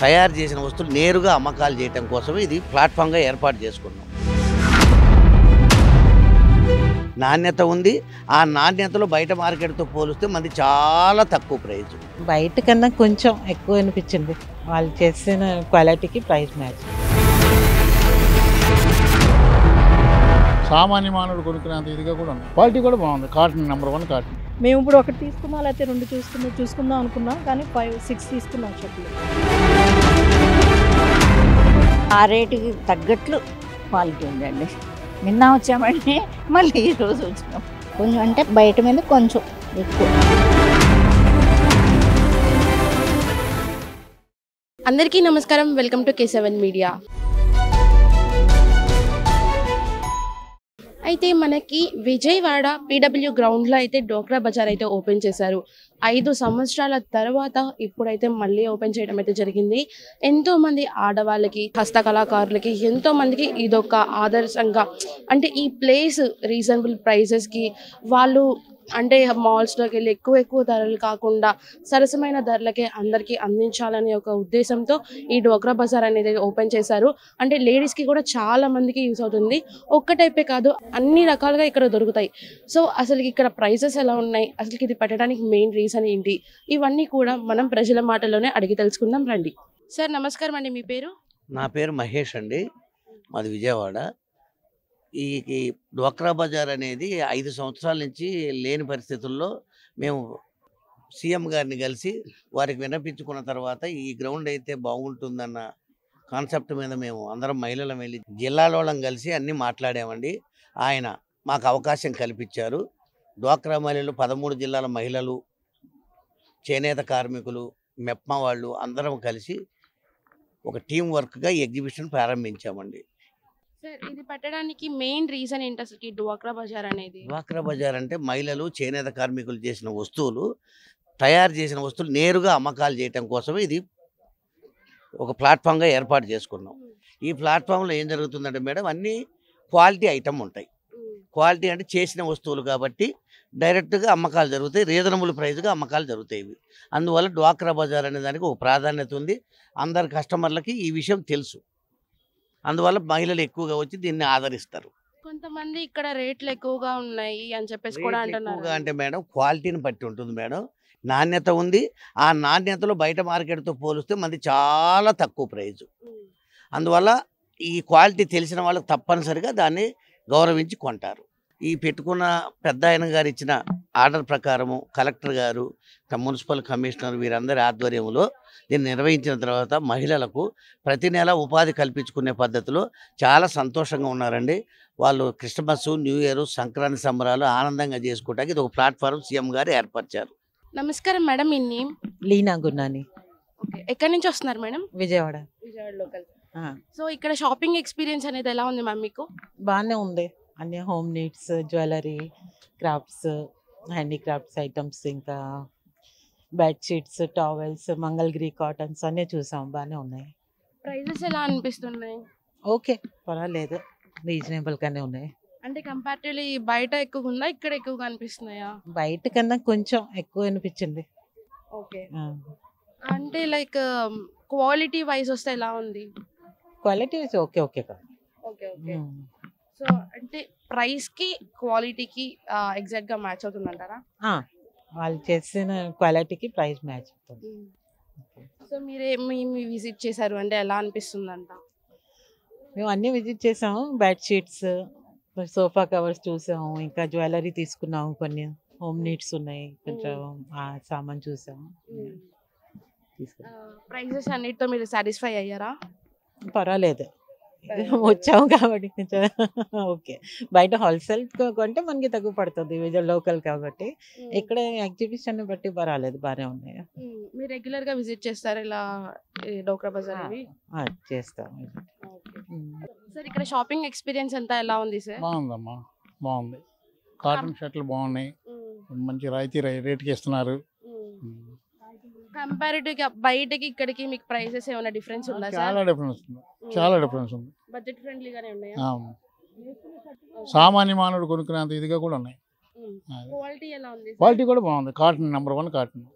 తయారు చేసిన వస్తువులు నేరుగా అమ్మకాలు చేయడం కోసం ఇది ప్లాట్ఫామ్గా ఏర్పాటు చేసుకున్నాం. నాణ్యత ఉంది. ఆ నాణ్యతలో బయట మార్కెట్తో పోలిస్తే మనది చాలా తక్కువ ప్రైస్. బయట కన్నా కొంచెం ఎక్కువ అనిపించింది. వాళ్ళు చేసిన క్వాలిటీకి ప్రైస్ మ్యాచ్. సామాన్య మానవుడు కొనుక్కునేంత ఇదిగా కూడా ఉంది. క్వాలిటీ కూడా బాగుంది. Cotton #1 cotton. మేము ఇప్పుడు ఒకటి తీసుకున్నాం, లేకపోతే 2 చూసుకుందాం అనుకున్నాం, కానీ 5, 6 తీసుకున్నాం చెప్పులు. ఆ రేటుకి తగ్గట్లు క్వాలిటీ ఉందండి. నిన్న వచ్చామండి, మళ్ళీ ఈరోజు వచ్చినాం. కొంచెం అంటే బయట మీద కొంచెం ఎక్కువ. అందరికీ నమస్కారం. Welcome to K7 media. అయితే మనకి విజయవాడ PW గ్రౌండ్లో అయితే డోక్రా బజార్ అయితే ఓపెన్ చేశారు. 5 సంవత్సరాల తర్వాత ఇప్పుడైతే మళ్ళీ ఓపెన్ చేయడం అయితే జరిగింది. ఎంతోమంది ఆడవాళ్ళకి, హస్తకళాకారులకి, ఎంతోమందికి ఇదొక ఆదర్శంగా, అంటే ఈ ప్లేస్ రీజనబుల్ ప్రైసెస్కి వాళ్ళు అంటే మాల్స్లోకి వెళ్ళి ఎక్కువ ధరలు కాకుండా సరసమైన ధరలకే అందరికీ అందించాలనే ఒక ఉద్దేశంతో ఈ డోక్రా బజార్ అనేది ఓపెన్ చేశారు. అంటే లేడీస్కి కూడా చాలా మందికి యూస్ అవుతుంది. ఒక్క టైపే కాదు, అన్ని రకాలుగా ఇక్కడ దొరుకుతాయి. సో అసలు ఇక్కడ ప్రైసెస్ ఎలా ఉన్నాయి, అసలు ఇది పెట్టడానికి మెయిన్ రీజన్ ఏంటి, ఇవన్నీ కూడా మనం ప్రజల మాటల్లోనే అడిగి తెలుసుకుందాం రండి. సార్ నమస్కారం అండి, మీ పేరు? నా పేరు మహేష్ అండి, మాది విజయవాడ. ఈ డ్వాక్రా బజార్ అనేది 5 సంవత్సరాల నుంచి లేని పరిస్థితుల్లో మేము సీఎం గారిని కలిసి వారికి విన్నపించుకున్న తర్వాత ఈ గ్రౌండ్ అయితే బాగుంటుందన్న కాన్సెప్ట్ మీద మేము అందరం మహిళలం వెళ్ళి జిల్లాలోళ్ళం కలిసి అన్నీ మాట్లాడామండి. ఆయన మాకు అవకాశం కల్పించారు. డ్వాక్రా మహిళలు 13 జిల్లాల మహిళలు, చేనేత కార్మికులు, మెప్మా వాళ్ళు అందరం కలిసి ఒక టీం వర్క్గా ఈ ఎగ్జిబిషన్ ప్రారంభించామండి. సార్ ఇది పెట్టడానికి మెయిన్ రీజన్ ఏంటి అసలు ఈ డ్వాక్రా బజార్ అనేది? డ్వాక్రా బజార్ అంటే మహిళలు, చేనేత కార్మికులు చేసిన వస్తువులు, తయారు చేసిన వస్తువులు నేరుగా అమ్మకాలు చేయడం కోసం ఇది ఒక ప్లాట్ఫామ్గా ఏర్పాటు చేసుకున్నాం. ఈ ప్లాట్ఫామ్లో ఏం జరుగుతుందంటే మేడం, అన్నీ క్వాలిటీ ఐటమ్ ఉంటాయి. క్వాలిటీ అంటే చేసిన వస్తువులు కాబట్టి డైరెక్ట్గా అమ్మకాలు జరుగుతాయి, రీజనబుల్ ప్రైస్గా అమ్మకాలు జరుగుతాయి. అందువల్ల డ్వాక్రా బజార్ అనే దానికి ఒక ప్రాధాన్యత ఉంది. అందరి కస్టమర్లకి ఈ విషయం తెలుసు. అందువల్ల మహిళలు ఎక్కువగా వచ్చి దీన్ని ఆదరిస్తారు. కొంతమంది ఇక్కడ రేట్లు ఎక్కువగా ఉన్నాయి అని చెప్పేసి కూడా అంటున్నారు. ఎక్కువగా అంటే మేడం క్వాలిటీని బట్టి ఉంటుంది మేడం. నాణ్యత ఉంది. ఆ నాణ్యతలో బయట మార్కెట్తో పోలిస్తే మనది చాలా తక్కువ ప్రైజు. అందువల్ల ఈ క్వాలిటీ తెలిసిన వాళ్ళకి తప్పనిసరిగా దాన్ని గౌరవించి కొంటారు. ఈ పెట్టుకున్న పెద్ద ఆయన గారు ఇచ్చిన ఆర్డర్ ప్రకారము కలెక్టర్ గారు, మున్సిపల్ కమిషనర్ వీరందరి ఆధ్వర్యంలో దీన్ని నిర్వహించిన తర్వాత మహిళలకు ప్రతి నెల ఉపాధి కల్పించుకునే పద్ధతిలో చాలా సంతోషంగా ఉన్నారండి. వాళ్ళు క్రిస్మస్, న్యూ ఇయర్, సంక్రాంతి సంబరాలు ఆనందంగా చేసుకోవడానికి ఇది ఒక ప్లాట్ఫామ్ సీఎం గారు ఏర్పరిచారు. నమస్కారం మేడం, మీ నేమ్? లీనా గున్నాని. ఓకే, ఎక్కడి నుంచి వస్తున్నారు madam? Vijayawada. Vijayawada local. So ఇక్కడ షాపింగ్ ఎక్స్పీరియన్స్ అనేది ఎలా ఉంది మ్యామ్ మీకు? బాగానే ఉంది. అన్ని home needs, jewellery, crafts, handicrafts items, ఇంకా బెడ్షీట్స్, టవల్స్, మంగళగిరి కాటన్స్ అన్నీ చూసాం. బాగానే ఉన్నాయి. ప్రైజెస్ ఎలా అనిపిస్తున్నాయి? ఓకే, పర్వాలేదు, రీజనబుల్గానే ఉన్నాయి. అంటే కంపారిటివ్లీ బయట ఎక్కువ ఉందా, ఇక్కడ ఎక్కువగా అనిపిస్తున్నాయా? బయట కన్నా కొంచెం ఎక్కువ అనిపించింది. ఓకే, అంటే లైక్ క్వాలిటీ వైజ్ వస్తే ఎలా ఉంది? క్వాలిటీ ఓకే ఓకే కాదు. Okay okay. సో అంటే ప్రైస్కి క్వాలిటీకి ఎగ్జాక్ట్గా మ్యాచ్ అవుతుందంటారా? వాళ్ళు చేసిన క్వాలిటీకి ప్రైస్ మ్యాచ్ అవుతుంది. సో మీరేమి విజిట్ చేశారు అంటే ఎలా అనిపిస్తుందంట? మేము అన్నీ విజిట్ చేసాము. బెడ్షీట్స్, సోఫా కవర్స్ చూసాము, ఇంకా జ్యువెలరీ తీసుకున్నాము, కొన్ని హోమ్ నీడ్స్ ఉన్నాయి, కొంచెం సామాన్ చూసాము. ప్రైజెస్ అన్నిటితో మీరు సాటిస్ఫై అయ్యారా? పర్వాలేదు, వచ్చాము కాబట్టి కొంచెం ఓకే. బయట హోల్సేల్ కొంటే మనకి తగ్గు పడుతుంది, విజయ్ లోకల్ కాబట్టి. ఇక్కడ ఎగ్జిబిషన్ బట్టి పర్వాలేదు, బాగానే ఉన్నాయి. మీరు రెగ్యులర్ గా విజిట్ చేస్తారు ఇలా డోక్రా బజార్? చేస్తాం. సార్ ఇక్కడ షాపింగ్ ఎక్స్పీరియన్స్ అంతా ఎలా ఉంది సార్? బాగుందమ్మా, బాగుంది. కాటన్ షర్ట్లు బాగున్నాయి, మంచి రాయితీ రేటుకి ఇస్తున్నారు. కంపారిటివ్ గా బయటకి ఇక్కడికి మీకు ప్రైసెస్ ఏమైనా డిఫరెన్స్ ఉందా? చాలా డిఫరెన్స్ ఉంది, చాలా డిఫరెన్స్ ఉంది. బడ్జెట్ ఫ్రెండ్లీగానే ఉన్నాయా? సామాన్య మానవుడు కొనుక్కునేంత ఇదిగా కూడా ఉన్నాయి. క్వాలిటీ ఎలా ఉంది? క్వాలిటీ కూడా బాగుంది. Cotton #1 cotton.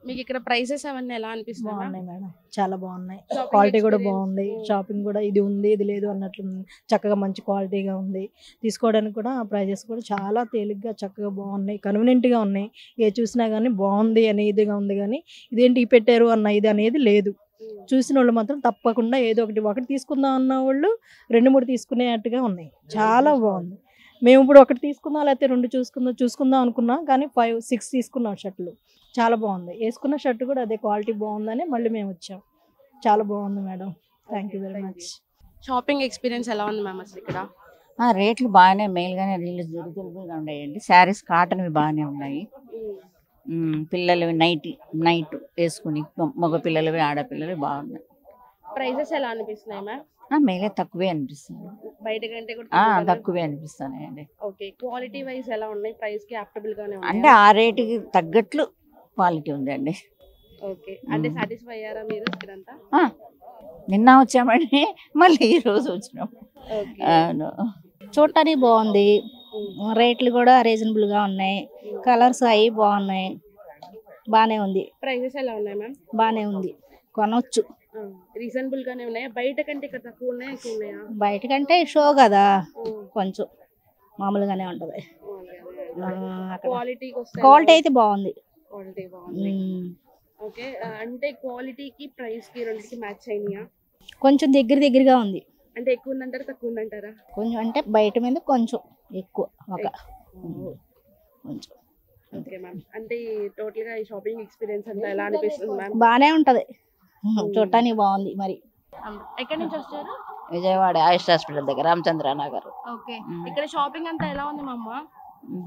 మీకు ఇక్కడ ప్రైసెస్ అవన్నీ ఎలా అనిపిస్తున్నాయి బాగున్నాయి మేడం, చాలా బాగున్నాయి. క్వాలిటీ కూడా బాగుంది. షాపింగ్ కూడా ఇది ఉంది ఇది లేదు అన్నట్లు చక్కగా మంచి క్వాలిటీగా ఉంది. తీసుకోవడానికి కూడా ప్రైజెస్ కూడా చాలా తేలిగ్గా చక్కగా బాగున్నాయి, కన్వీనియంట్గా ఉన్నాయి. ఏ చూసినా కానీ బాగుంది అనే ఇదిగా ఉంది, కానీ ఇదేంటి ఈ పెట్టారు అన్న ఇది అనేది లేదు. చూసిన వాళ్ళు మాత్రం తప్పకుండా ఏదో ఒకటి తీసుకుందాం అన్న వాళ్ళు 2-3 తీసుకునేట్టుగా ఉన్నాయి. చాలా బాగుంది. మేము ఇప్పుడు ఒకటి తీసుకుందాం లేకపోతే 2 చూసుకుందాం అనుకున్నాం, కానీ 5-6 తీసుకున్నాం షర్ట్లు. చాలా బాగుంది. వేసుకున్న షర్ట్ కూడా అదే క్వాలిటీ బాగుందని మళ్ళీ మేము వచ్చాం. చాలా బాగుంది madam. Thank you very much. Shopping experience ఎలా ఉంది మ్యామ్ అసలు ఇక్కడ? రేట్లు బాగానే మెయిల్గానే రీజనబుల్గా ఉన్నాయండి. శారీస్ కాటన్వి బాగానే ఉన్నాయి. పిల్లలవి నైట్ వేసుకుని మగ పిల్లలవి ఆడపిల్లలవి బాగున్నాయి. ప్రైసెస్ ఎలా అనిపిస్తున్నాయి మ్యామ్? మేలే తక్కువే అనిపిస్తుంది. బయట కంటే కూడా తక్కువే అనిపిస్తున్నాయండి. ఓకే, క్వాలిటీ వైజ్ ఎలా ఉన్నాయి? ప్రైస్ కి అఫోర్డబుల్ గానే ఉన్నాయి అంటే ఆ రేటుకి తగ్గట్లు క్వాలిటీ ఉందండి. ఓకే, అంటే సాటిస్ఫై అయ్యారా మీరు ఇక్కడంతా? నిన్న వచ్చామండి, మళ్ళీ ఈ రోజు వచ్చినాం. అవును, చూడటానికి బాగుంది. రేట్లు కూడా రీజనబుల్గా ఉన్నాయి. కలర్స్ అవి బాగున్నాయి. బాగానే ఉంది. ప్రైసెస్ ఎలా ఉన్నాయి మ్యామ్? బాగానే ఉంది, కొనవచ్చు. రీజనబుల్ గానే ఉన్నాయా? బయట కంటే ఇక్కడ తక్కువ ఉన్నాయా ఎక్కువ ఉన్నాయా? బయట కంటే షో కదా, కొంచెం మామూలుగానే ఉంటది. క్వాలిటీ అయితే బాగుంది. ఓకే, అంటే క్వాలిటీకి ప్రైస్ కి రెండుకి మ్యాచ్ అయినాయా? కొంచెం దగ్గరగా ఉంది. అంటే ఎక్కువ ఉందంటారా తక్కువ ఉందంటారా? కొంచెం అంటే బయట మీద కొంచెం ఎక్కువ కొంచెం. ఓకే మ్యామ్, అంటే టోటల్ గా ఈ షాపింగ్ ఎక్స్పీరియన్స్ అంతా ఎలా అనిపిస్తుంది మ్యామ్? బాగానే ఉంటది, చూడటానికి బాగుంది. మరి ఎక్కడి నుంచి వచ్చారు? విజయవాడ ఆయుష్ హాస్పిటల్ దగ్గర రామచంద్ర నగర్. ఓకే, ఇక్కడ షాపింగ్ అంతా ఎలా ఉంది మమ్మ?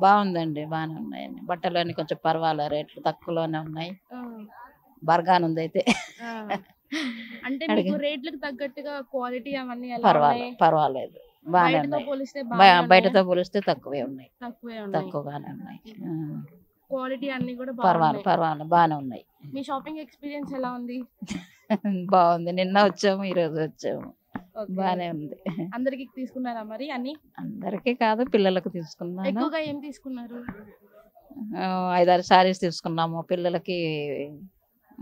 బాగుందండి, బాగానే ఉన్నాయండి. బట్టలు అన్ని కొంచెం పర్వాలేదు, రేట్లు తక్కువలోనే ఉన్నాయి. బర్గాన్ ఉంది అయితే. అంటే మీకు రేట్లకు తగ్గట్టుగా క్వాలిటీ అవన్నీ ఎలా ఉన్నాయి? పర్వాలేదు, బాగానే ఉన్నాయి. బయటతో పోలిస్తే తక్కువే ఉన్నాయి, తక్కువగానే ఉన్నాయి. క్వాలిటీ అన్ని కూడా పర్వాలేదు బాగానే ఉన్నాయి. మీ షాపింగ్ ఎక్స్పీరియన్స్ ఎలా ఉంది? బాగుంది. నిన్న వచ్చాము, ఈ రోజు వచ్చాము. బాగానే ఉంది. అందరికి తీసుకున్నారా మరి అన్ని? అందరికీ కాదు, పిల్లలకు తీసుకున్నాను. ఎక్కువగా ఏం తీసుకున్నారు? 5-6 సారీస్ తీసుకున్నాము. పిల్లలకి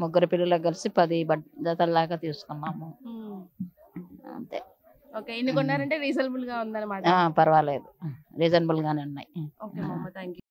3 పిల్లలకు కలిసి 10 జతల్లాగా తీసుకున్నాము. అంతే. ఓకే, ఎన్ని కొన్నారంటే రీజనబుల్ గా ఉందన్నమాట? పర్వాలేదు, రీజనబుల్ గానే ఉన్నాయి. Okay, thank you.